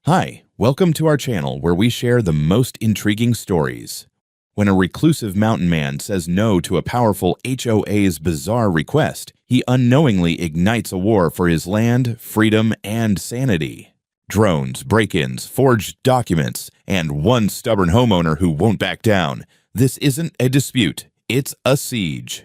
Hi, welcome to our channel where we share the most intriguing stories. When a reclusive mountain man says no to a powerful HOA's bizarre request, he unknowingly ignites a war for his land, freedom, and sanity. Drones, break-ins, forged documents, and one stubborn homeowner who won't back down. This isn't a dispute, it's a siege.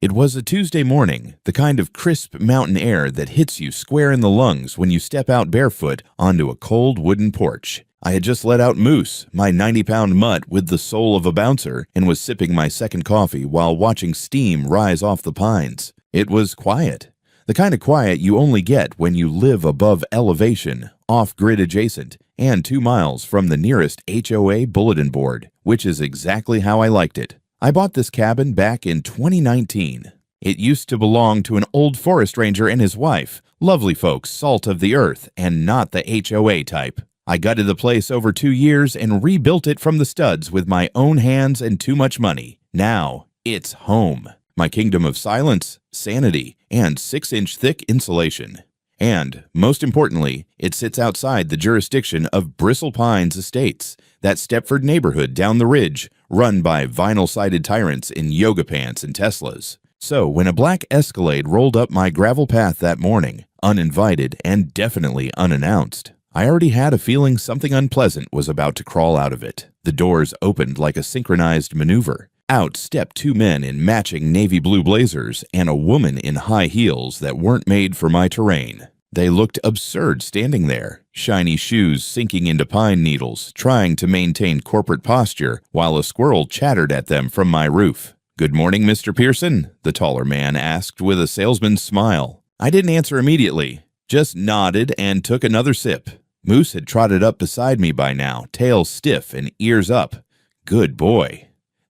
It was a Tuesday morning, the kind of crisp mountain air that hits you square in the lungs when you step out barefoot onto a cold wooden porch. I had just let out Moose, my 90-pound mutt with the soul of a bouncer, and was sipping my second coffee while watching steam rise off the pines. It was quiet. The kind of quiet you only get when you live above elevation, off-grid adjacent, and 2 miles from the nearest HOA bulletin board, which is exactly how I liked it. I bought this cabin back in 2019. It used to belong to an old forest ranger and his wife, lovely folks, salt of the earth, and not the HOA type. I gutted the place over 2 years and rebuilt it from the studs with my own hands and too much money. Now, it's home. My kingdom of silence, sanity, and 6-inch thick insulation. And, most importantly, it sits outside the jurisdiction of Bristle Pines Estates, that Stepford neighborhood down the ridge, run by vinyl-sided tyrants in yoga pants and Teslas. So, when a black Escalade rolled up my gravel path that morning, uninvited and definitely unannounced, I already had a feeling something unpleasant was about to crawl out of it. The doors opened like a synchronized maneuver. Out stepped 2 men in matching navy blue blazers and a woman in high heels that weren't made for my terrain. They looked absurd standing there, shiny shoes sinking into pine needles, trying to maintain corporate posture while a squirrel chattered at them from my roof. "Good morning, Mr. Pearson," the taller man asked with a salesman's smile. I didn't answer immediately, just nodded and took another sip. Moose had trotted up beside me by now, tail stiff and ears up. Good boy.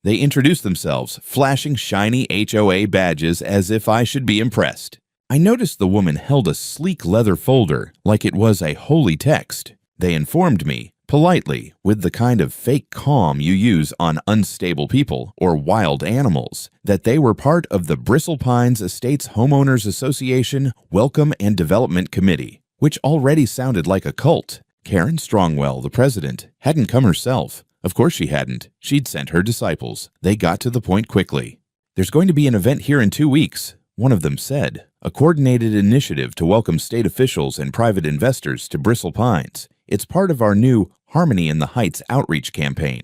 They introduced themselves, flashing shiny HOA badges as if I should be impressed. I noticed the woman held a sleek leather folder like it was a holy text. They informed me, politely, with the kind of fake calm you use on unstable people or wild animals, that they were part of the Bristle Pines Estates Homeowners Association Welcome and Development Committee, which already sounded like a cult. Karen Strongwell, the president, hadn't come herself. Of course she hadn't. She'd sent her disciples. They got to the point quickly. "There's going to be an event here in 2 weeks," one of them said. "A coordinated initiative to welcome state officials and private investors to Bristle Pines. It's part of our new Harmony in the Heights outreach campaign."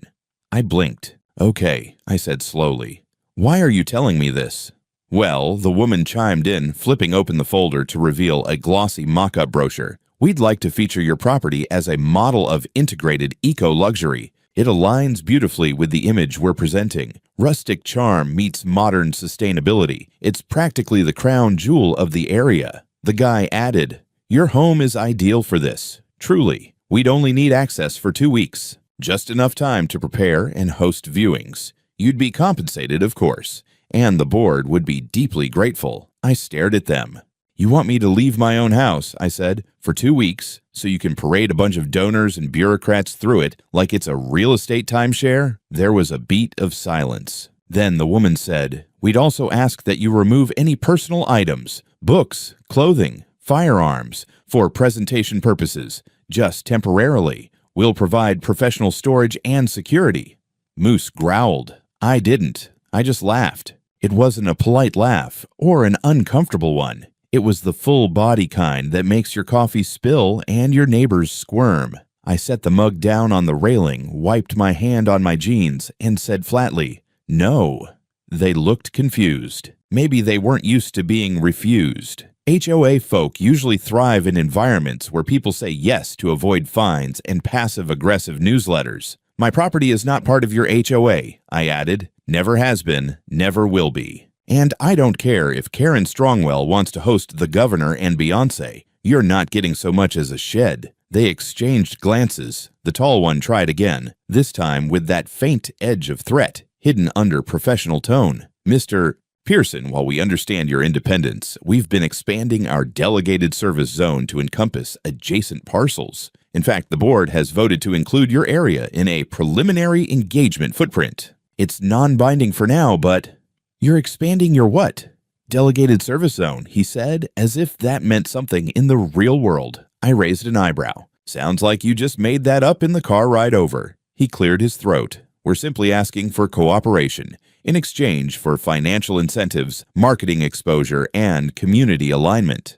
I blinked. "Okay," I said slowly. "Why are you telling me this?" "Well," the woman chimed in, flipping open the folder to reveal a glossy mock-up brochure. "We'd like to feature your property as a model of integrated eco-luxury. It aligns beautifully with the image we're presenting. Rustic charm meets modern sustainability. It's practically the crown jewel of the area." The guy added, "Your home is ideal for this. Truly. We'd only need access for 2 weeks. Just enough time to prepare and host viewings. You'd be compensated, of course, and the board would be deeply grateful." I stared at them. "You want me to leave my own house," I said, "for 2 weeks, so you can parade a bunch of donors and bureaucrats through it like it's a real estate timeshare?" There was a beat of silence. Then the woman said, "We'd also ask that you remove any personal items, books, clothing, firearms, for presentation purposes, just temporarily. We'll provide professional storage and security." Moose growled. I didn't. I just laughed. It wasn't a polite laugh or an uncomfortable one. It was the full-body kind that makes your coffee spill and your neighbors squirm. I set the mug down on the railing, wiped my hand on my jeans, and said flatly, "No." They looked confused. Maybe they weren't used to being refused. HOA folk usually thrive in environments where people say yes to avoid fines and passive-aggressive newsletters. "My property is not part of your HOA," I added. "Never has been, never will be. And I don't care if Karen Strongwell wants to host the governor and Beyoncé. You're not getting so much as a shed." They exchanged glances. The tall one tried again, this time with that faint edge of threat, hidden under professional tone. "Mr. Pearson, while we understand your independence, we've been expanding our delegated service zone to encompass adjacent parcels. In fact, the board has voted to include your area in a preliminary engagement footprint. It's non-binding for now, but—" "You're expanding your what?" "Delegated service zone," he said, as if that meant something in the real world. I raised an eyebrow. Sounds like you just made that up in the car ride over. He cleared his throat. We're simply asking for cooperation in exchange for financial incentives, marketing exposure, and community alignment.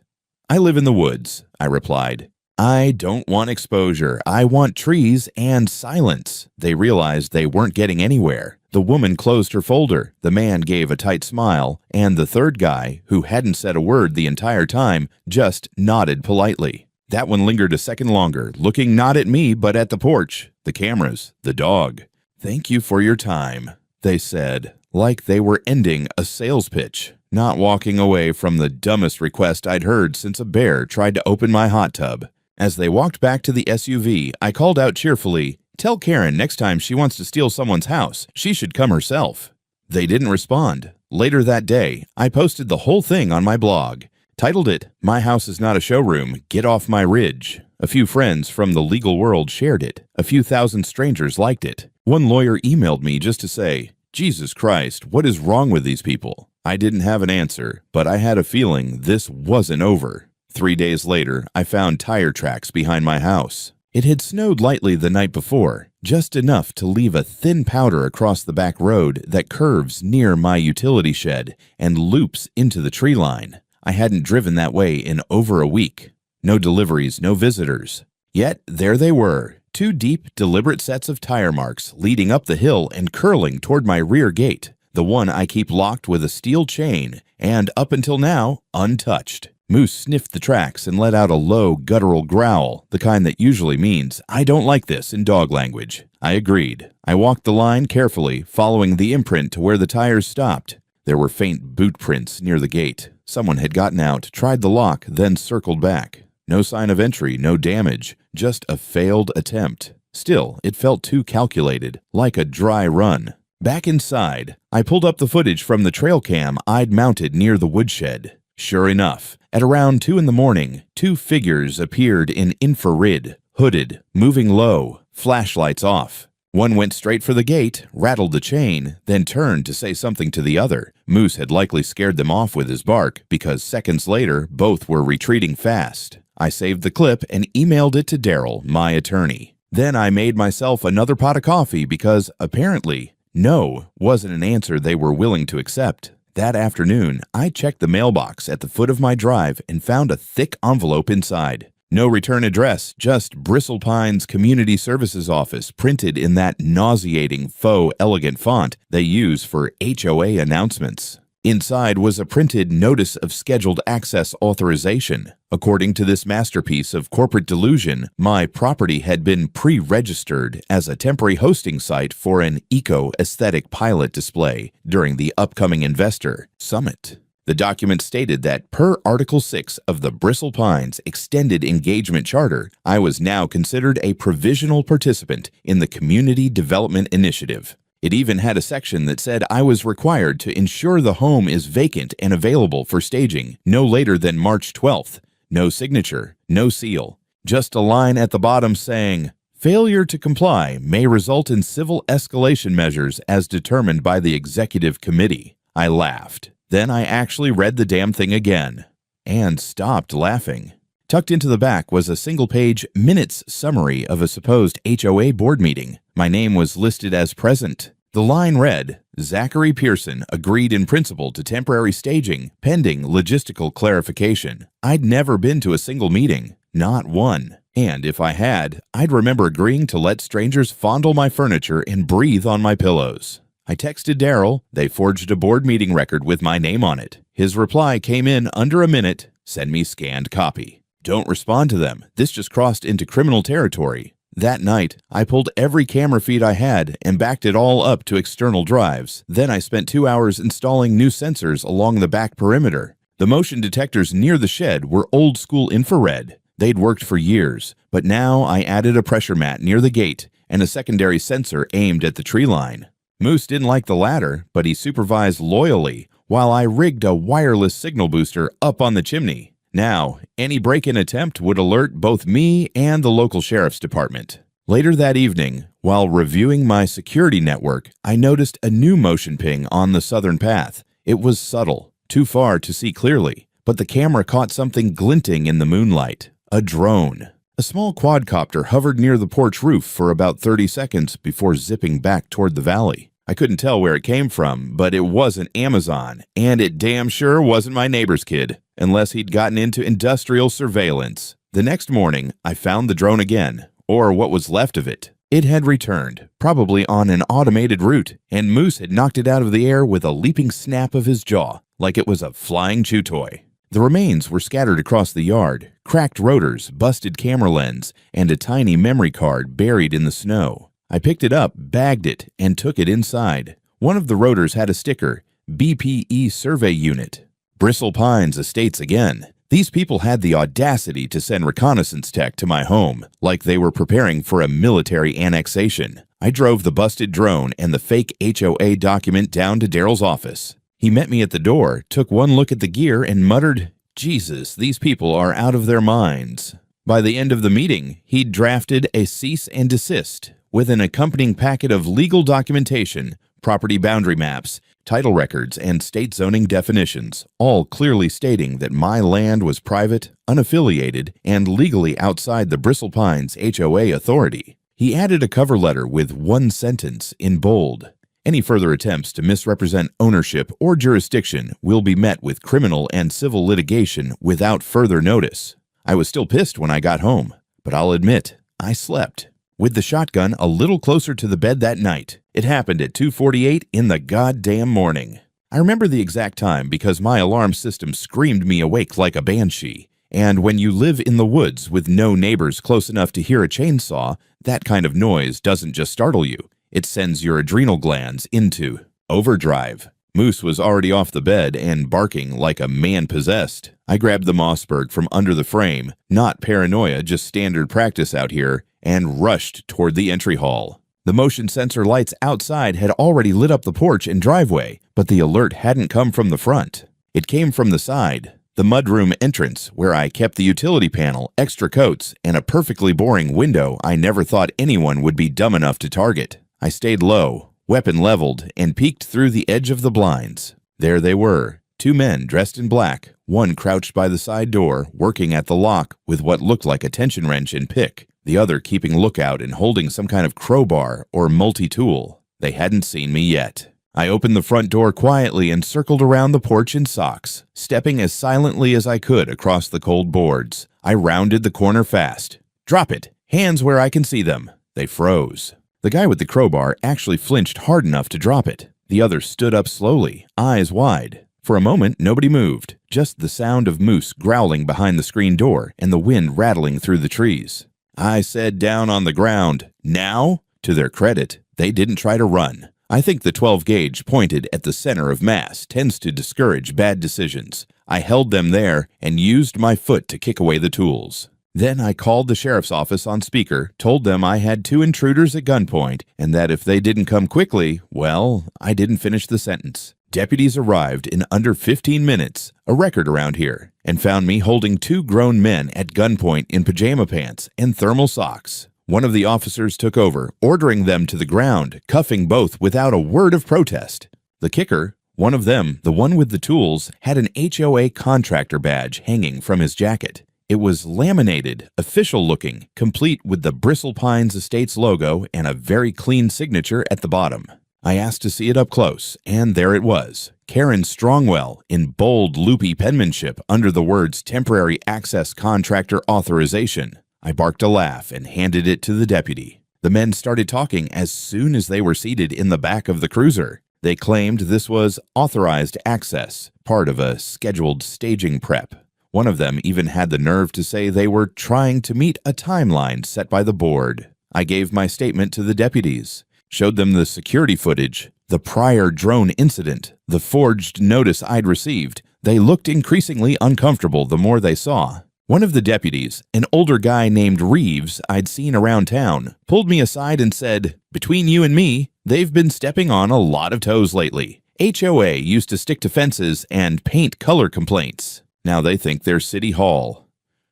I live in the woods, I replied. I don't want exposure. I want trees and silence. They realized they weren't getting anywhere. The woman closed her folder, the man gave a tight smile, and the third guy, who hadn't said a word the entire time, just nodded politely. That one lingered a second longer, looking not at me but at the porch, the cameras, the dog. Thank you for your time, they said, like they were ending a sales pitch, not walking away from the dumbest request I'd heard since a bear tried to open my hot tub. As they walked back to the SUV, I called out cheerfully, "Tell Karen next time she wants to steal someone's house, she should come herself." They didn't respond. Later that day, I posted the whole thing on my blog, titled it, "My House is Not a Showroom, Get Off My Ridge." A few friends from the legal world shared it. A few thousand strangers liked it. One lawyer emailed me just to say, "Jesus Christ, what is wrong with these people?" I didn't have an answer, but I had a feeling this wasn't over. 3 days later, I found tire tracks behind my house. It had snowed lightly the night before, just enough to leave a thin powder across the back road that curves near my utility shed and loops into the tree line. I hadn't driven that way in over a week. No deliveries, no visitors. Yet there they were, 2 deep, deliberate sets of tire marks leading up the hill and curling toward my rear gate, the one I keep locked with a steel chain and, up until now, untouched. Moose sniffed the tracks and let out a low, guttural growl, the kind that usually means, "I don't like this" in dog language. I agreed. I walked the line carefully, following the imprint to where the tires stopped. There were faint boot prints near the gate. Someone had gotten out, tried the lock, then circled back. No sign of entry, no damage, just a failed attempt. Still, it felt too calculated, like a dry run. Back inside, I pulled up the footage from the trail cam I'd mounted near the woodshed. Sure enough, at around 2 in the morning, 2 figures appeared in infrared, hooded, moving low, flashlights off. One went straight for the gate, rattled the chain, then turned to say something to the other. Moose had likely scared them off with his bark, because seconds later, both were retreating fast. I saved the clip and emailed it to Daryl, my attorney. Then I made myself another pot of coffee because, apparently, no wasn't an answer they were willing to accept. That afternoon, I checked the mailbox at the foot of my drive and found a thick envelope inside. No return address, just Bristle Pines Community Services Office printed in that nauseating faux elegant font they use for HOA announcements. Inside was a printed Notice of Scheduled Access Authorization. According to this masterpiece of corporate delusion, my property had been pre-registered as a temporary hosting site for an eco-aesthetic pilot display during the upcoming Investor Summit. The document stated that per Article 6 of the Bristle Pines Extended Engagement Charter, I was now considered a provisional participant in the Community Development Initiative. It even had a section that said I was required to ensure the home is vacant and available for staging no later than March 12th. No signature, no seal. Just a line at the bottom saying, "Failure to comply may result in civil escalation measures as determined by the Executive Committee." I laughed. Then I actually read the damn thing again. And stopped laughing. Tucked into the back was a single-page minutes summary of a supposed HOA board meeting. My name was listed as present. The line read, "Zachary Pearson agreed in principle to temporary staging, pending logistical clarification." I'd never been to a single meeting, not one. And if I had, I'd remember agreeing to let strangers fondle my furniture and breathe on my pillows. I texted Daryl. They forged a board meeting record with my name on it. His reply came in under a minute. Send me scanned copy. Don't respond to them. This just crossed into criminal territory. That night, I pulled every camera feed I had and backed it all up to external drives. Then I spent 2 hours installing new sensors along the back perimeter. The motion detectors near the shed were old-school infrared. They'd worked for years, but now I added a pressure mat near the gate and a secondary sensor aimed at the tree line. Moose didn't like the latter, but he supervised loyally while I rigged a wireless signal booster up on the chimney. Now, any break-in attempt would alert both me and the local sheriff's department. Later that evening, while reviewing my security network, I noticed a new motion ping on the southern path. It was subtle, too far to see clearly, but the camera caught something glinting in the moonlight. A drone. A small quadcopter hovered near the porch roof for about 30 seconds before zipping back toward the valley. I couldn't tell where it came from, but it wasn't Amazon, and it damn sure wasn't my neighbor's kid, unless he'd gotten into industrial surveillance. The next morning, I found the drone again, or what was left of it. It had returned, probably on an automated route, and Moose had knocked it out of the air with a leaping snap of his jaw, like it was a flying chew toy. The remains were scattered across the yard, cracked rotors, busted camera lens, and a tiny memory card buried in the snow. I picked it up, bagged it, and took it inside. One of the rotors had a sticker, BPE Survey Unit. Bristle Pines Estates again. These people had the audacity to send reconnaissance tech to my home, like they were preparing for a military annexation. I drove the busted drone and the fake HOA document down to Daryl's office. He met me at the door, took one look at the gear, and muttered, "Jesus, these people are out of their minds." By the end of the meeting, he'd drafted a cease and desist with an accompanying packet of legal documentation, property boundary maps, title records, and state zoning definitions, all clearly stating that my land was private, unaffiliated, and legally outside the Bristle Pines HOA authority. He added a cover letter with one sentence in bold. Any further attempts to misrepresent ownership or jurisdiction will be met with criminal and civil litigation without further notice. I was still pissed when I got home, but I'll admit, I slept. With the shotgun a little closer to the bed that night. It happened at 2:48 in the goddamn morning. I remember the exact time because my alarm system screamed me awake like a banshee. And when you live in the woods with no neighbors close enough to hear a chainsaw, that kind of noise doesn't just startle you. It sends your adrenal glands into overdrive. Moose was already off the bed and barking like a man possessed. I grabbed the Mossberg from under the frame, not paranoia, just standard practice out here, and rushed toward the entry hall. The motion sensor lights outside had already lit up the porch and driveway, but the alert hadn't come from the front. It came from the side, the mudroom entrance, where I kept the utility panel, extra coats, and a perfectly boring window I never thought anyone would be dumb enough to target. I stayed low, weapon leveled, and peeked through the edge of the blinds. There they were, two men dressed in black, one crouched by the side door, working at the lock with what looked like a tension wrench and pick, the other keeping lookout and holding some kind of crowbar or multi-tool. They hadn't seen me yet. I opened the front door quietly and circled around the porch in socks, stepping as silently as I could across the cold boards. I rounded the corner fast. "Drop it! Hands where I can see them!" They froze. The guy with the crowbar actually flinched hard enough to drop it. The other stood up slowly, eyes wide. For a moment, nobody moved, just the sound of Moose growling behind the screen door and the wind rattling through the trees. I said down on the ground, "Now?" To their credit, they didn't try to run. I think the 12 gauge pointed at the center of mass tends to discourage bad decisions. I held them there and used my foot to kick away the tools. Then I called the sheriff's office on speaker, told them I had 2 intruders at gunpoint, and that if they didn't come quickly, well, I didn't finish the sentence. Deputies arrived in under 15 minutes, a record around here, and found me holding 2 grown men at gunpoint in pajama pants and thermal socks. One of the officers took over, ordering them to the ground, cuffing both without a word of protest. The kicker, one of them, the one with the tools, had an HOA contractor badge hanging from his jacket. It was laminated, official-looking, complete with the Bristle Pines Estates logo and a very clean signature at the bottom. I asked to see it up close, and there it was. Karen Strongwell, in bold, loopy penmanship under the words Temporary Access Contractor Authorization. I barked a laugh and handed it to the deputy. The men started talking as soon as they were seated in the back of the cruiser. They claimed this was authorized access, part of a scheduled staging prep. One of them even had the nerve to say they were trying to meet a timeline set by the board. I gave my statement to the deputies, showed them the security footage, the prior drone incident, the forged notice I'd received. They looked increasingly uncomfortable the more they saw. One of the deputies, an older guy named Reeves I'd seen around town, pulled me aside and said, "Between you and me, they've been stepping on a lot of toes lately. HOA used to stick to fences and paint color complaints. Now they think they're City Hall."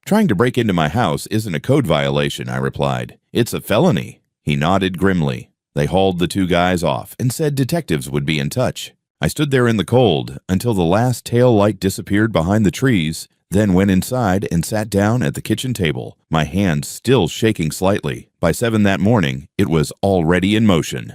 "Trying to break into my house isn't a code violation," I replied. "It's a felony." He nodded grimly. They hauled the 2 guys off and said detectives would be in touch. I stood there in the cold until the last tail light disappeared behind the trees. then went inside and sat down at the kitchen table, my hands still shaking slightly. By 7 that morning, it was already in motion.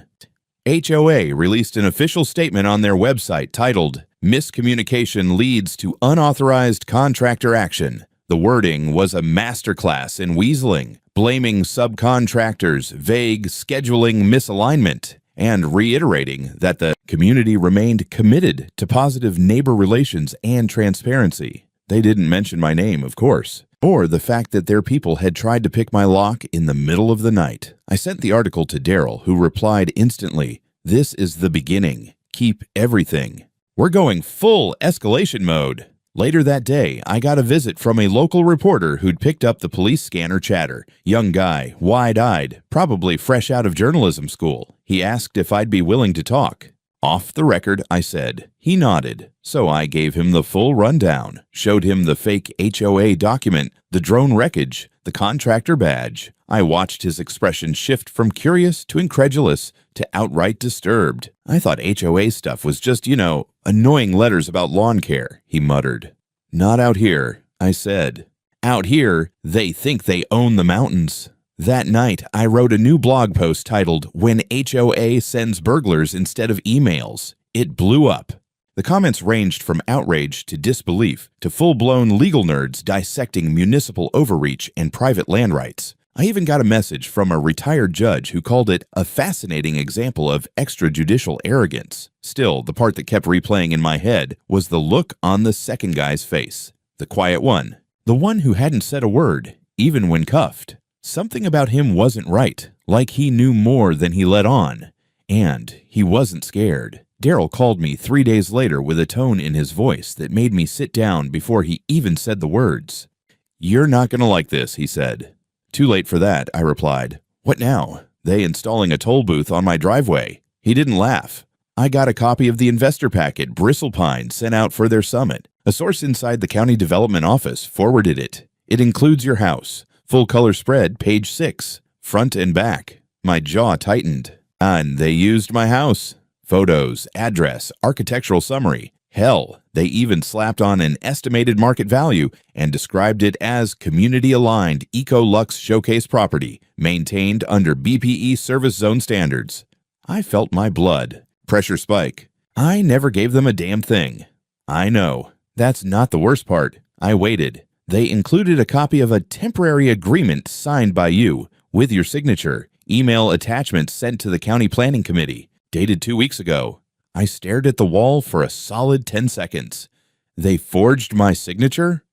HOA released an official statement on their website titled, "Miscommunication leads to unauthorized contractor action." The wording was a masterclass in weaseling, blaming subcontractors, vague scheduling misalignment, and reiterating that the community remained committed to positive neighbor relations and transparency. They didn't mention my name, of course, or the fact that their people had tried to pick my lock in the middle of the night. I sent the article to Daryl, who replied instantly, "This is the beginning. Keep everything." We're going full escalation mode. Later that day, I got a visit from a local reporter who'd picked up the police scanner chatter. Young guy, wide-eyed, probably fresh out of journalism school. He asked if I'd be willing to talk. Off the record, I said. He nodded, so I gave him the full rundown, showed him the fake HOA document, the drone wreckage, the contractor badge. I watched his expression shift from curious to incredulous to outright disturbed. I thought HOA stuff was just, annoying letters about lawn care, he muttered. Not out here, I said. Out here, they think they own the mountains. That night, I wrote a new blog post titled, "When HOA Sends Burglars Instead of Emails." It blew up. The comments ranged from outrage to disbelief to full-blown legal nerds dissecting municipal overreach and private land rights. I even got a message from a retired judge who called it a fascinating example of extrajudicial arrogance. Still, the part that kept replaying in my head was the look on the second guy's face. The quiet one. The one who hadn't said a word, even when cuffed. Something about him wasn't right, like he knew more than he let on. And he wasn't scared. Daryl called me 3 days later with a tone in his voice that made me sit down before he even said the words. "You're not going to like this," he said. "Too late for that," I replied. "What now? They installing a toll booth on my driveway?" He didn't laugh. "I got a copy of the investor packet Bristlepine sent out for their summit. A source inside the county development office forwarded it. It includes your house. Full color spread, page 6, front and back." My jaw tightened. And they used my house. Photos, address, architectural summary. Hell, they even slapped on an estimated market value and described it as community-aligned Eco-Lux showcase property, maintained under BPE service zone standards. I felt my blood. Pressure spike. I never gave them a damn thing. I know. That's not the worst part. I waited. They included a copy of a temporary agreement signed by you, with your signature, email attachment sent to the county planning committee, dated 2 weeks ago. I stared at the wall for a solid 10 seconds. They forged my signature?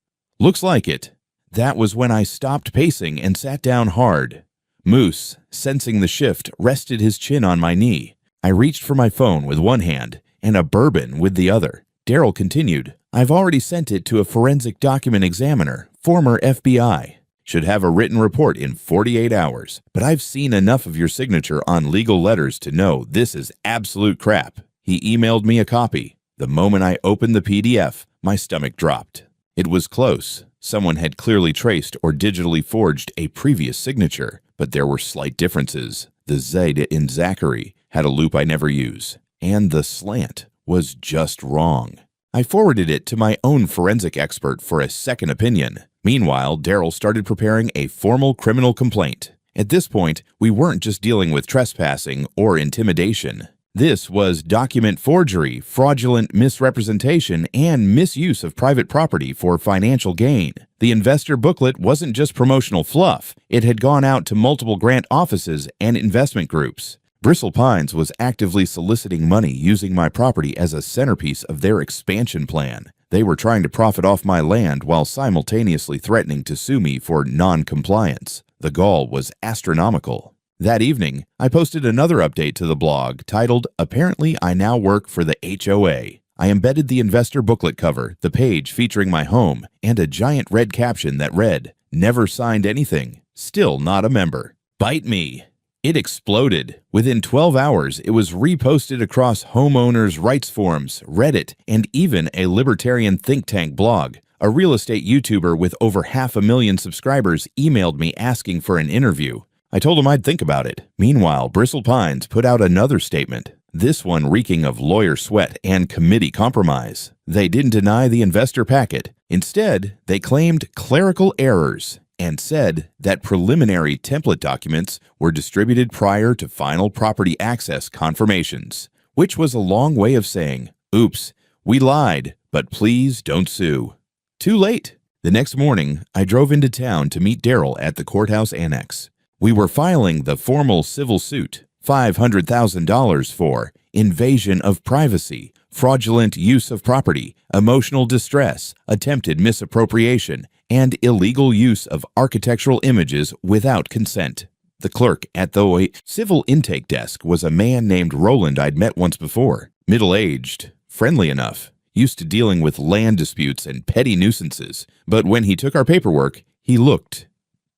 Looks like it. That was when I stopped pacing and sat down hard. Moose, sensing the shift, rested his chin on my knee. I reached for my phone with one hand and a bourbon with the other. Daryl continued, "I've already sent it to a forensic document examiner, former FBI. Should have a written report in 48 hours. But I've seen enough of your signature on legal letters to know this is absolute crap." He emailed me a copy. The moment I opened the PDF, my stomach dropped. It was close. Someone had clearly traced or digitally forged a previous signature, but there were slight differences. The Z in Zachary had a loop I never use, and the slant was just wrong. I forwarded it to my own forensic expert for a second opinion. Meanwhile, Daryl started preparing a formal criminal complaint. At this point, we weren't just dealing with trespassing or intimidation. This was document forgery, fraudulent misrepresentation, and misuse of private property for financial gain. The investor booklet wasn't just promotional fluff. It had gone out to multiple grant offices and investment groups. Bristle Pines was actively soliciting money using my property as a centerpiece of their expansion plan. They were trying to profit off my land while simultaneously threatening to sue me for non-compliance. The gall was astronomical. That evening, I posted another update to the blog titled, "Apparently I now work for the HOA." I embedded the investor booklet cover, the page featuring my home, and a giant red caption that read, "Never signed anything, still not a member. Bite me." It exploded. Within 12 hours, it was reposted across homeowners' rights forums, Reddit, and even a libertarian think tank blog. A real estate YouTuber with over 500,000 subscribers emailed me asking for an interview. I told him I'd think about it. Meanwhile, Bristle Pines put out another statement. this one reeking of lawyer sweat and committee compromise. They didn't deny the investor packet. Instead, they claimed clerical errors and said that preliminary template documents were distributed prior to final property access confirmations, which was a long way of saying, "Oops, we lied, but please don't sue." Too late. The next morning, I drove into town to meet Daryl at the courthouse annex. We were filing the formal civil suit, $500,000 for invasion of privacy, fraudulent use of property, emotional distress, attempted misappropriation, and illegal use of architectural images without consent. The clerk at the civil intake desk was a man named Roland I'd met once before, middle-aged, friendly enough, used to dealing with land disputes and petty nuisances, but when he took our paperwork, he looked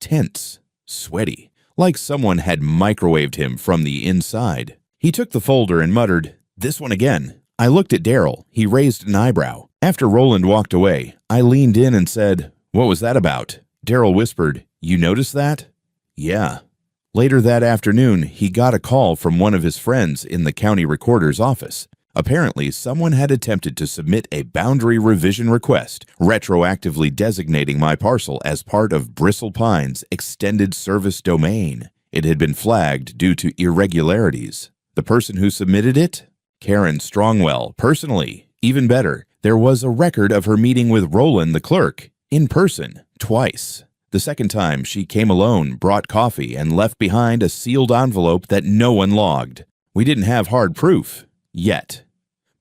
tense, sweaty, like someone had microwaved him from the inside. He took the folder and muttered, "This one again." I looked at Daryl. He raised an eyebrow. After Roland walked away, I leaned in and said, "What was that about?" Daryl whispered, "You noticed that?" "Yeah." Later that afternoon, he got a call from one of his friends in the county recorder's office. Apparently, someone had attempted to submit a boundary revision request, retroactively designating my parcel as part of Bristle Pines' extended service domain. It had been flagged due to irregularities. The person who submitted it? Karen Strongwell, personally. Even better, there was a record of her meeting with Roland the clerk, in person, twice. The second time, she came alone, brought coffee, and left behind a sealed envelope that no one logged. We didn't have hard proof. Yet.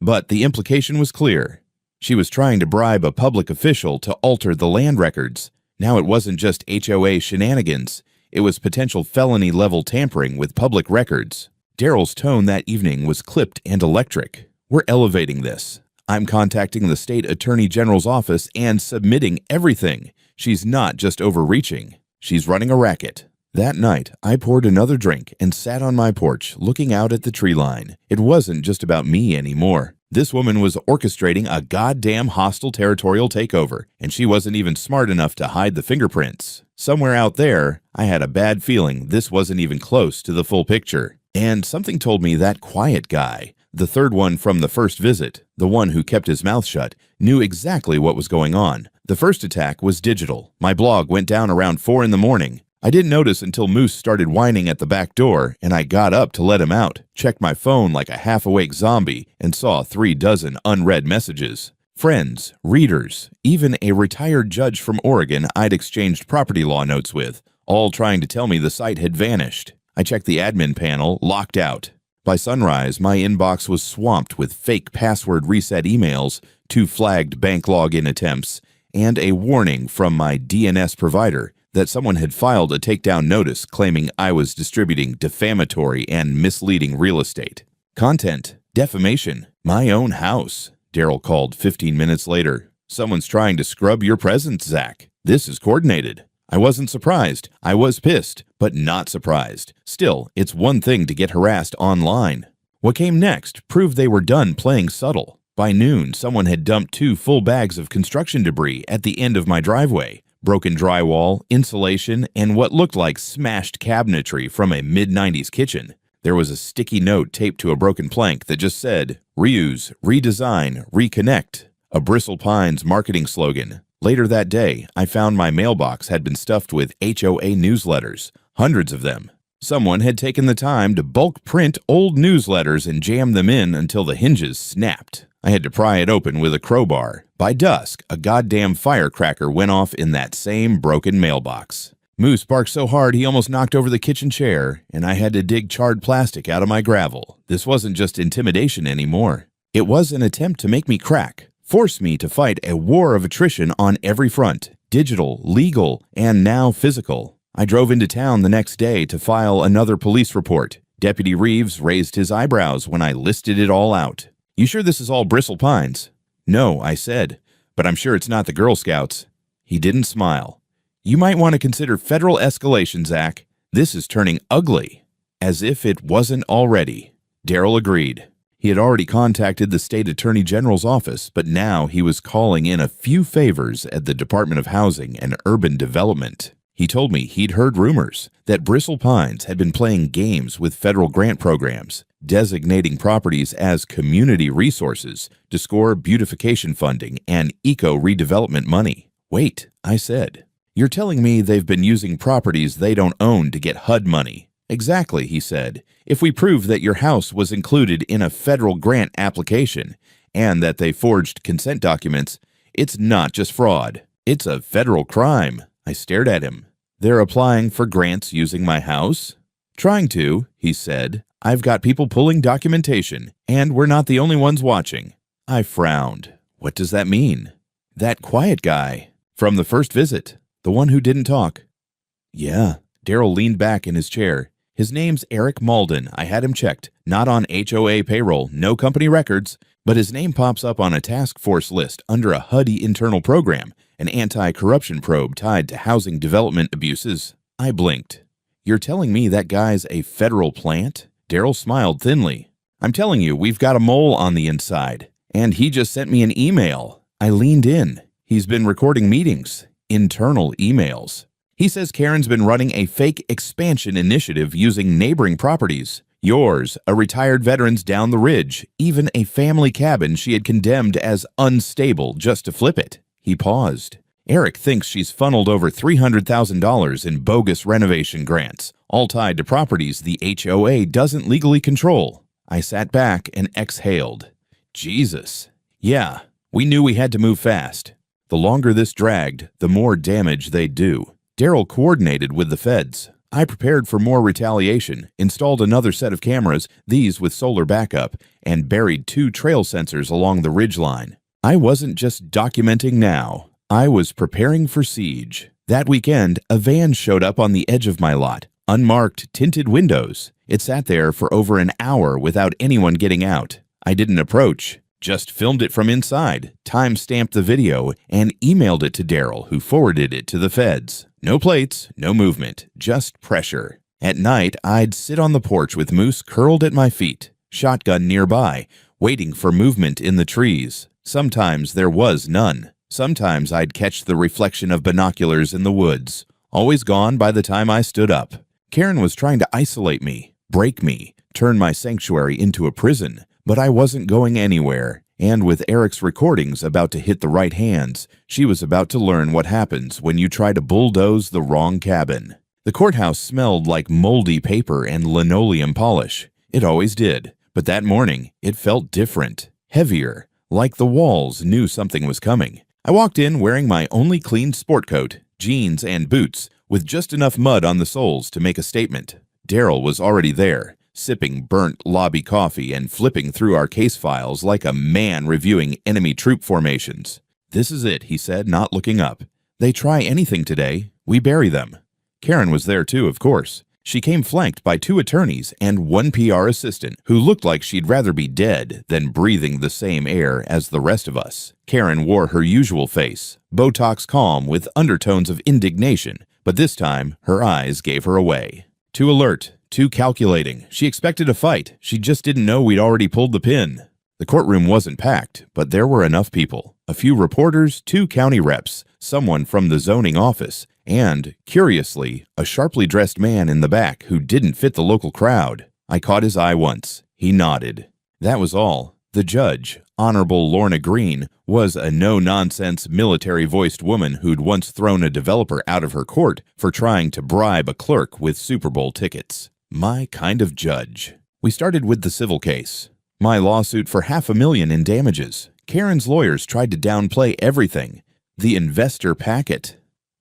But the implication was clear. She was trying to bribe a public official to alter the land records. Now it wasn't just HOA shenanigans. It was potential felony-level tampering with public records. Daryl's tone that evening was clipped and electric. "We're elevating this. I'm contacting the state attorney general's office and submitting everything. She's not just overreaching. She's running a racket." That night, I poured another drink and sat on my porch looking out at the tree line. It wasn't just about me anymore. This woman was orchestrating a goddamn hostile territorial takeover, and she wasn't even smart enough to hide the fingerprints. Somewhere out there, I had a bad feeling this wasn't even close to the full picture. And something told me that quiet guy, the third one from the first visit, the one who kept his mouth shut, knew exactly what was going on. The first attack was digital. My blog went down around 4 in the morning. I didn't notice until Moose started whining at the back door, and I got up to let him out, checked my phone like a half-awake zombie, and saw 36 unread messages. Friends, readers, even a retired judge from Oregon I'd exchanged property law notes with, all trying to tell me the site had vanished. I checked the admin panel, locked out. By sunrise, my inbox was swamped with fake password reset emails, 2 flagged bank login attempts, and a warning from my DNS provider that someone had filed a takedown notice claiming I was distributing defamatory and misleading real estate. Content, defamation, my own house. Daryl called 15 minutes later. "Someone's trying to scrub your presence, Zach. This is coordinated." I wasn't surprised. I was pissed, but not surprised. Still, it's one thing to get harassed online. What came next proved they were done playing subtle. By noon, someone had dumped 2 full bags of construction debris at the end of my driveway. Broken drywall, insulation, and what looked like smashed cabinetry from a mid-90s kitchen. There was a sticky note taped to a broken plank that just said, "Reuse, redesign, reconnect," a Bristle Pines marketing slogan. Later that day, I found my mailbox had been stuffed with HOA newsletters, hundreds of them. Someone had taken the time to bulk print old newsletters and jam them in until the hinges snapped. I had to pry it open with a crowbar. By dusk, a goddamn firecracker went off in that same broken mailbox. Moose barked so hard he almost knocked over the kitchen chair, and I had to dig charred plastic out of my gravel. This wasn't just intimidation anymore. It was an attempt to make me crack, force me to fight a war of attrition on every front, digital, legal, and now physical. I drove into town the next day to file another police report. Deputy Reeves raised his eyebrows when I listed it all out. "You sure this is all Bristle Pines?" "No," I said, "but I'm sure it's not the Girl Scouts." He didn't smile. "You might want to consider federal escalation, Zach. This is turning ugly." As if it wasn't already. Daryl agreed. He had already contacted the state attorney general's office, but now he was calling in a few favors at the Department of Housing and Urban Development. He told me he'd heard rumors that Bristle Pines had been playing games with federal grant programs, designating properties as community resources to score beautification funding and eco-redevelopment money. Wait, I said. You're telling me they've been using properties they don't own to get HUD money? Exactly, he said. If we prove that your house was included in a federal grant application and that they forged consent documents, it's not just fraud. It's a federal crime. I stared at him. They're applying for grants using my house? Trying to, he said. I've got people pulling documentation, and we're not the only ones watching. I frowned. What does that mean? That quiet guy. From the first visit. The one who didn't talk. Yeah. Daryl leaned back in his chair. His name's Eric Malden. I had him checked. Not on HOA payroll, no company records, but his name pops up on a task force list under a HUD internal program, an anti-corruption probe tied to housing development abuses. I blinked. You're telling me that guy's a federal plant? Daryl smiled thinly. I'm telling you, we've got a mole on the inside. And he just sent me an email. I leaned in. He's been recording meetings. Internal emails. He says Karen's been running a fake expansion initiative using neighboring properties. Yours, a retired veteran's down the ridge, even a family cabin she had condemned as unstable just to flip it. He paused. Eric thinks she's funneled over $300,000 in bogus renovation grants, all tied to properties the HOA doesn't legally control. I sat back and exhaled. Jesus. Yeah, we knew we had to move fast. The longer this dragged, the more damage they'd do. Daryl coordinated with the feds. I prepared for more retaliation, installed another set of cameras, these with solar backup, and buried 2 trail sensors along the ridgeline. I wasn't just documenting now. I was preparing for siege. That weekend, a van showed up on the edge of my lot, unmarked tinted windows. It sat there for over an hour without anyone getting out. I didn't approach, just filmed it from inside, time-stamped the video, and emailed it to Daryl, who forwarded it to the feds. No plates, no movement, just pressure. At night, I'd sit on the porch with Moose curled at my feet, shotgun nearby, waiting for movement in the trees. Sometimes there was none. Sometimes I'd catch the reflection of binoculars in the woods, always gone by the time I stood up. Karen was trying to isolate me, break me, turn my sanctuary into a prison, but I wasn't going anywhere. And with Eric's recordings about to hit the right hands, she was about to learn what happens when you try to bulldoze the wrong cabin. The courthouse smelled like moldy paper and linoleum polish. It always did, but that morning it felt different, heavier, like the walls knew something was coming. I walked in wearing my only clean sport coat, jeans, and boots, with just enough mud on the soles to make a statement. Daryl was already there, sipping burnt lobby coffee and flipping through our case files like a man reviewing enemy troop formations. This is it, he said, not looking up. They try anything today, we bury them. Karen was there too, of course. She came flanked by 2 attorneys and 1 PR assistant who looked like she'd rather be dead than breathing the same air as the rest of us. Karen wore her usual face, Botox calm with undertones of indignation, but this time her eyes gave her away. Too alert, too calculating. She expected a fight. She just didn't know we'd already pulled the pin. The courtroom wasn't packed, but there were enough people. A few reporters, 2 county reps, someone from the zoning office, and, curiously, a sharply dressed man in the back who didn't fit the local crowd. I caught his eye once. He nodded. That was all. The judge, Honorable Lorna Green, was a no-nonsense, military-voiced woman who'd once thrown a developer out of her court for trying to bribe a clerk with Super Bowl tickets. My kind of judge. We started with the civil case. My lawsuit for $500,000 in damages. Karen's lawyers tried to downplay everything. The investor packet.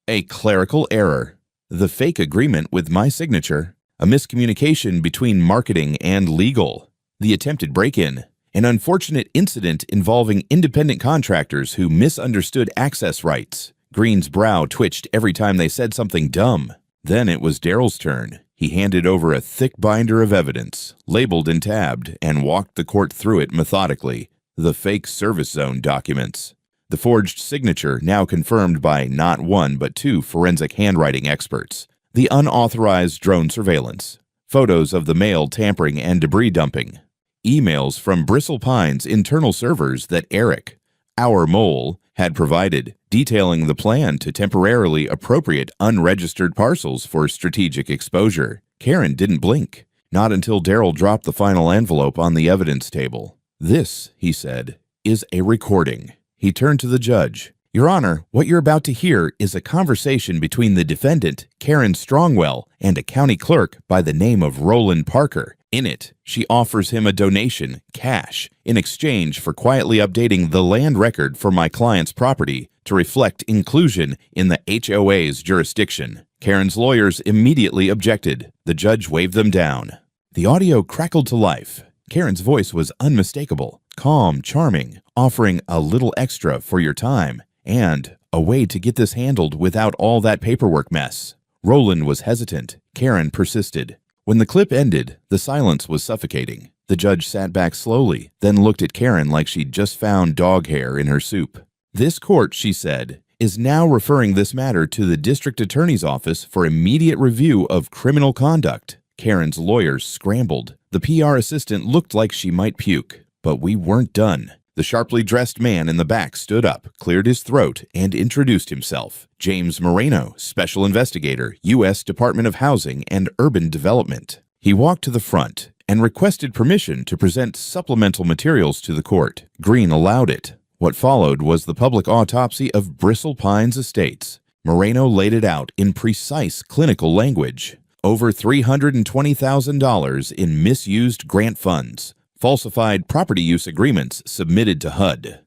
A clerical error. The fake agreement with my signature. A miscommunication between marketing and legal. The attempted break-in. An unfortunate incident involving independent contractors who misunderstood access rights. Green's brow twitched every time they said something dumb. Then it was Daryl's turn. He handed over a thick binder of evidence, labeled and tabbed, and walked the court through it methodically. The fake service zone documents. The forged signature now confirmed by not 1 but 2 forensic handwriting experts. The unauthorized drone surveillance. Photos of the mail tampering and debris dumping. Emails from Bristle Pine's internal servers that Eric, our mole, had provided, detailing the plan to temporarily appropriate unregistered parcels for strategic exposure. Karen didn't blink. Not until Daryl dropped the final envelope on the evidence table. "This," he said, "is a recording." He turned to the judge. "Your Honor, what you're about to hear is a conversation between the defendant, Karen Strongwell, and a county clerk by the name of Roland Parker. In it, she offers him a donation, cash, in exchange for quietly updating the land record for my client's property to reflect inclusion in the HOA's jurisdiction." Karen's lawyers immediately objected. The judge waved them down. The audio crackled to life. Karen's voice was unmistakable, calm, charming, offering a little extra for your time, and a way to get this handled without all that paperwork mess. Roland was hesitant. Karen persisted. When the clip ended, the silence was suffocating. The judge sat back slowly, then looked at Karen like she'd just found dog hair in her soup. "This court," she said, "is now referring this matter to the district attorney's office for immediate review of criminal conduct." Karen's lawyers scrambled. The PR assistant looked like she might puke. But we weren't done. The sharply dressed man in the back stood up, cleared his throat, and introduced himself. James Moreno, Special Investigator, U.S. Department of Housing and Urban Development. He walked to the front and requested permission to present supplemental materials to the court. Green allowed it. What followed was the public autopsy of Bristle Pines Estates. Moreno laid it out in precise clinical language. Over $320,000 in misused grant funds. Falsified property use agreements submitted to HUD.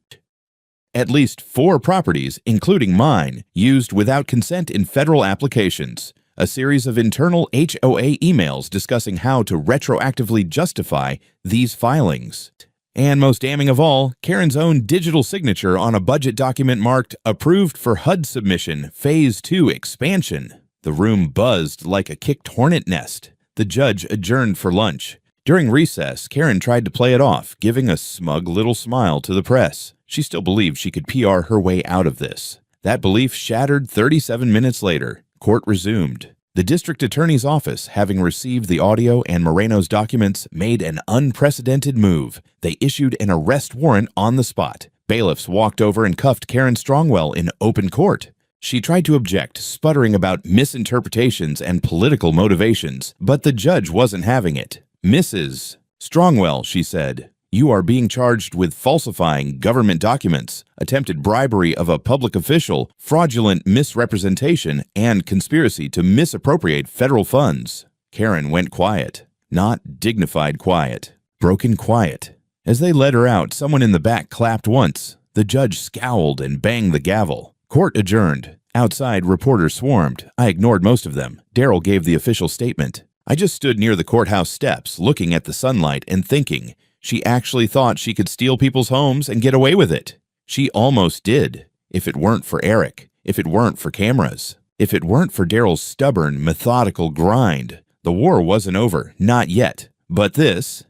At least 4 properties, including mine, used without consent in federal applications. A series of internal HOA emails discussing how to retroactively justify these filings. And most damning of all, Karen's own digital signature on a budget document marked "Approved for HUD Submission, Phase 2 Expansion." The room buzzed like a kicked hornet nest. The judge adjourned for lunch. During recess, Karen tried to play it off, giving a smug little smile to the press. She still believed she could PR her way out of this. That belief shattered 37 minutes later. Court resumed. The district attorney's office, having received the audio and Moreno's documents, made an unprecedented move. They issued an arrest warrant on the spot. Bailiffs walked over and cuffed Karen Strongwell in open court. She tried to object, sputtering about misinterpretations and political motivations, but the judge wasn't having it. "Mrs. Strongwell," she said, "you are being charged with falsifying government documents, attempted bribery of a public official, fraudulent misrepresentation, and conspiracy to misappropriate federal funds." Karen went quiet. Not dignified quiet. Broken quiet. As they led her out, someone in the back clapped once. The judge scowled and banged the gavel. Court adjourned. Outside, reporters swarmed. I ignored most of them. Daryl gave the official statement. I just stood near the courthouse steps, looking at the sunlight and thinking, she actually thought she could steal people's homes and get away with it. She almost did. If it weren't for Eric, if it weren't for cameras, if it weren't for Daryl's stubborn, methodical grind, the war wasn't over, not yet. But this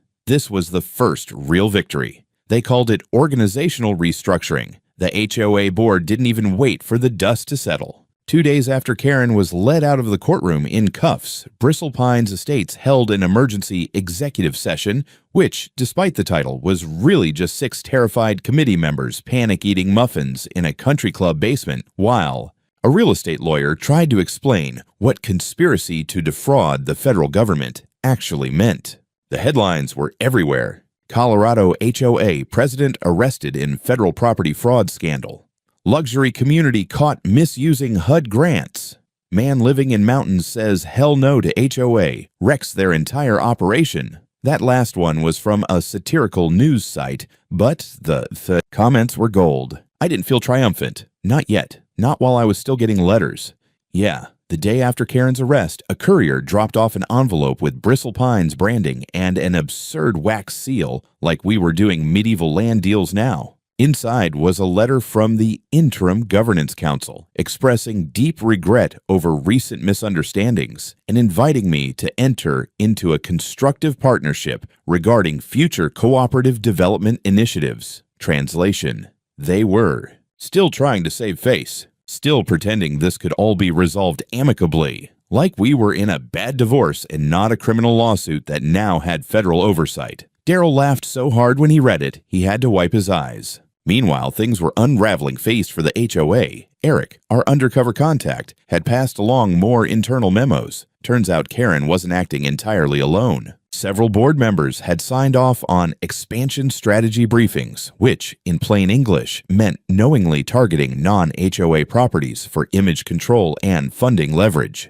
was the first real victory. They called it organizational restructuring. The HOA board didn't even wait for the dust to settle. 2 days after Karen was led out of the courtroom in cuffs, Bristle Pines Estates held an emergency executive session, which, despite the title, was really just 6 terrified committee members panic-eating muffins in a country club basement while a real estate lawyer tried to explain what conspiracy to defraud the federal government actually meant. The headlines were everywhere. Colorado HOA president arrested in federal property fraud scandal. Luxury community caught misusing HUD grants. Man living in mountains says hell no to HOA, wrecks their entire operation. That last one was from a satirical news site, but the comments were gold. I didn't feel triumphant. Not yet. Not while I was still getting letters. Yeah, the day after Karen's arrest, a courier dropped off an envelope with Bristle Pines branding and an absurd wax seal, like we were doing medieval land deals now. Inside was a letter from the Interim Governance Council expressing deep regret over recent misunderstandings and inviting me to enter into a constructive partnership regarding future cooperative development initiatives. Translation: they were still trying to save face, still pretending this could all be resolved amicably, like we were in a bad divorce and not a criminal lawsuit that now had federal oversight. Daryl laughed so hard when he read it, he had to wipe his eyes. Meanwhile, things were unraveling fast for the HOA. Eric, our undercover contact, had passed along more internal memos. Turns out Karen wasn't acting entirely alone. Several board members had signed off on expansion strategy briefings, which, in plain English, meant knowingly targeting non-HOA properties for image control and funding leverage.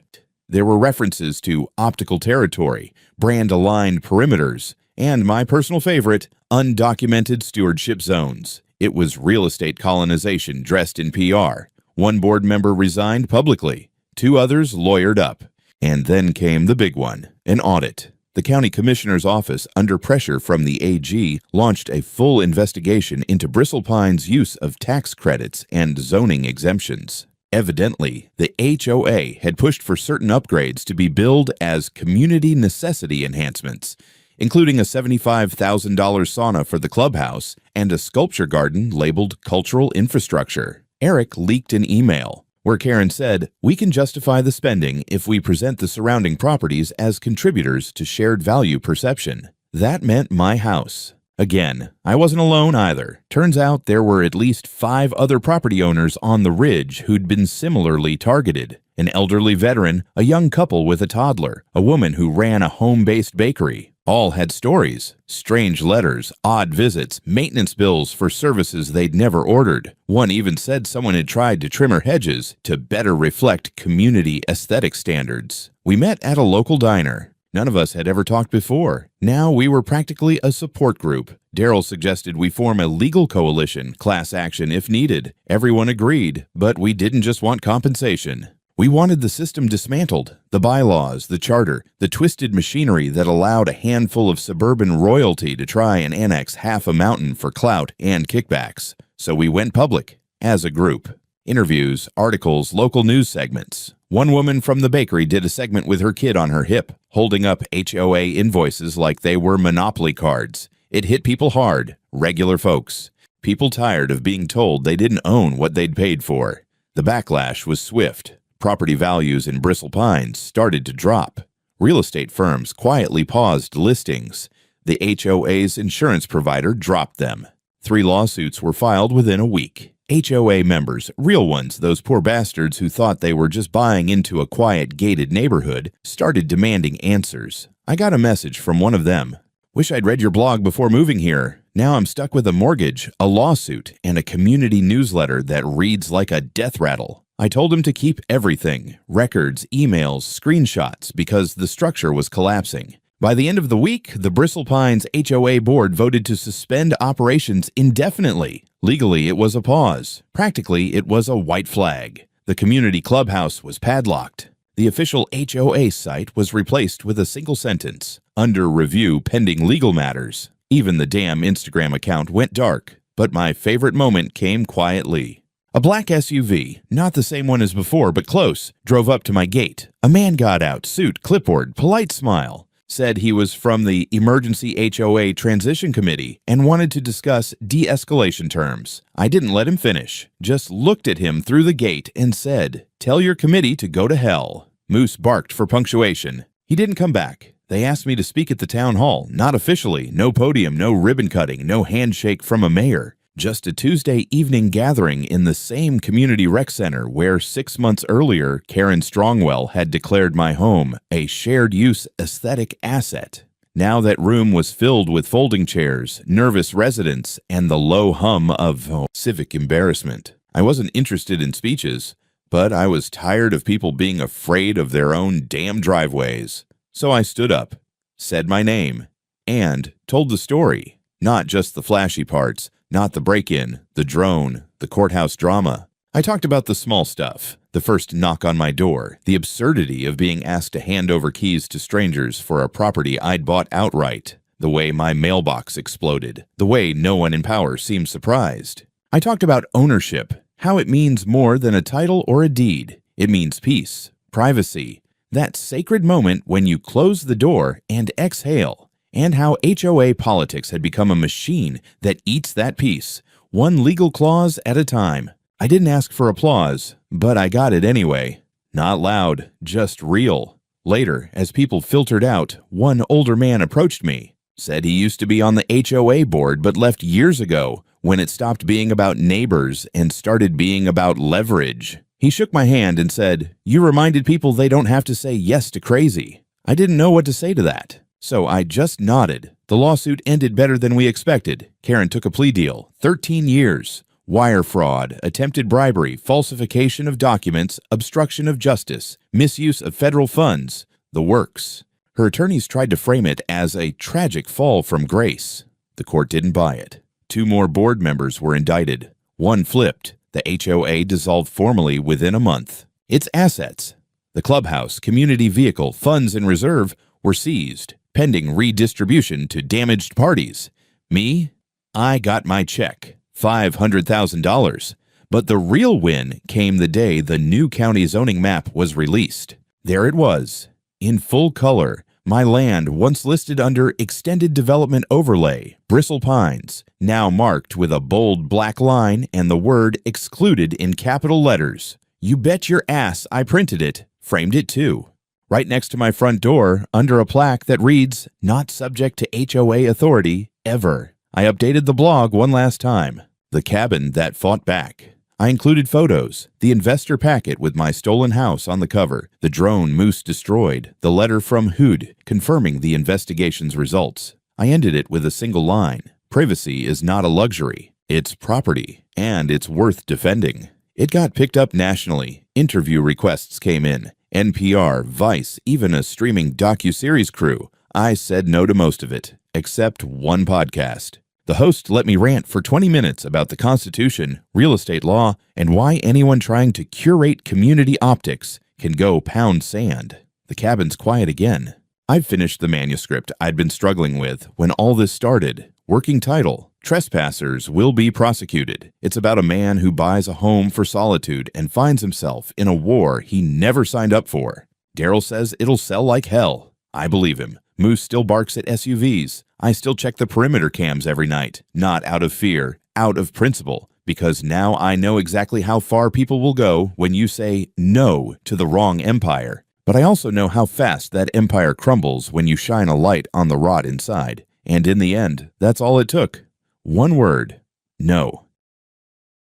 There were references to optical territory, brand-aligned perimeters, and my personal favorite, undocumented stewardship zones. It was real estate colonization dressed in PR. One board member resigned publicly. 2 others lawyered up. And then came the big one, an audit. The county commissioner's office, under pressure from the AG, launched a full investigation into Bristlepine's use of tax credits and zoning exemptions. Evidently, the HOA had pushed for certain upgrades to be billed as community necessity enhancements, including a $75,000 sauna for the clubhouse and a sculpture garden labeled cultural infrastructure. Eric leaked an email where Karen said, "We can justify the spending if we present the surrounding properties as contributors to shared value perception." That meant my house. Again, I wasn't alone either. Turns out there were at least 5 other property owners on the ridge who'd been similarly targeted. An elderly veteran, a young couple with a toddler, a woman who ran a home-based bakery. All had stories, strange letters, odd visits, maintenance bills for services they'd never ordered. One even said someone had tried to trim her hedges to better reflect community aesthetic standards. We met at a local diner. None of us had ever talked before. Now we were practically a support group. Daryl suggested we form a legal coalition, class action if needed. Everyone agreed, but we didn't just want compensation. We wanted the system dismantled, the bylaws, the charter, the twisted machinery that allowed a handful of suburban royalty to try and annex half a mountain for clout and kickbacks. So we went public, as a group. Interviews, articles, local news segments. One woman from the bakery did a segment with her kid on her hip, holding up HOA invoices like they were Monopoly cards. It hit people hard, regular folks. People tired of being told they didn't own what they'd paid for. The backlash was swift. Property values in Bristol Pines started to drop. Real estate firms quietly paused listings. The HOA's insurance provider dropped them. 3 lawsuits were filed within a week. HOA members, real ones, those poor bastards who thought they were just buying into a quiet, gated neighborhood, started demanding answers. I got a message from one of them. "Wish I'd read your blog before moving here. Now I'm stuck with a mortgage, a lawsuit, and a community newsletter that reads like a death rattle." I told him to keep everything, records, emails, screenshots, because the structure was collapsing. By the end of the week, the Bristol Pines HOA board voted to suspend operations indefinitely. Legally, it was a pause. Practically, it was a white flag. The community clubhouse was padlocked. The official HOA site was replaced with a single sentence, "Under review pending legal matters." Even the damn Instagram account went dark, but my favorite moment came quietly. A black SUV, not the same one as before, but close, drove up to my gate. A man got out, suit, clipboard, polite smile. Said he was from the Emergency HOA Transition Committee and wanted to discuss de-escalation terms. I didn't let him finish, just looked at him through the gate and said, "Tell your committee to go to hell." Moose barked for punctuation. He didn't come back. They asked me to speak at the town hall, not officially, no podium, no ribbon cutting, no handshake from a mayor. Just a Tuesday evening gathering in the same community rec center where 6 months earlier Karen Strongwell had declared my home a shared-use aesthetic asset. Now that room was filled with folding chairs, nervous residents, and the low hum of civic embarrassment. I wasn't interested in speeches, but I was tired of people being afraid of their own damn driveways. So I stood up, said my name, and told the story, not just the flashy parts, not the break-in, the drone, the courthouse drama. I talked about the small stuff, the first knock on my door, the absurdity of being asked to hand over keys to strangers for a property I'd bought outright, the way my mailbox exploded, the way no one in power seemed surprised. I talked about ownership, how it means more than a title or a deed. It means peace, privacy, that sacred moment when you close the door and exhale. And how HOA politics had become a machine that eats that peace, one legal clause at a time. I didn't ask for applause, but I got it anyway. Not loud, just real. Later, as people filtered out, one older man approached me, said he used to be on the HOA board but left years ago when it stopped being about neighbors and started being about leverage. He shook my hand and said, "You reminded people they don't have to say yes to crazy." I didn't know what to say to that. So I just nodded. The lawsuit ended better than we expected. Karen took a plea deal, 13 years. Wire fraud, attempted bribery, falsification of documents, obstruction of justice, misuse of federal funds, the works. Her attorneys tried to frame it as a tragic fall from grace. The court didn't buy it. 2 more board members were indicted. 1 flipped. The HOA dissolved formally within a month. Its assets, the clubhouse, community vehicle, funds in reserve, were seized, pending redistribution to damaged parties. Me? I got my check, $500,000. But the real win came the day the new county zoning map was released. There it was, in full color. My land, once listed under Extended Development Overlay, Bristle Pines, now marked with a bold black line and the word excluded in capital letters. You bet your ass I printed it, framed it too. Right next to my front door, under a plaque that reads, "Not subject to HOA authority, ever." I updated the blog one last time. The cabin that fought back. I included photos, the investor packet with my stolen house on the cover, the drone Moose destroyed, the letter from Hood confirming the investigation's results. I ended it with a single line. Privacy is not a luxury. It's property, and it's worth defending. It got picked up nationally. Interview requests came in. NPR, Vice, even a streaming docuseries crew. I said no to most of it, except one podcast. The host let me rant for 20 minutes about the Constitution, real estate law, and why anyone trying to curate community optics can go pound sand. The cabin's quiet again. I've finished the manuscript I'd been struggling with when all this started. Working title, Trespassers Will Be Prosecuted. It's about a man who buys a home for solitude and finds himself in a war he never signed up for. Daryl says it'll sell like hell. I believe him. Moose still barks at SUVs. I still check the perimeter cams every night, not out of fear, out of principle, because now I know exactly how far people will go when you say no to the wrong empire. But I also know how fast that empire crumbles when you shine a light on the rot inside. And in the end, that's all it took. One word: no.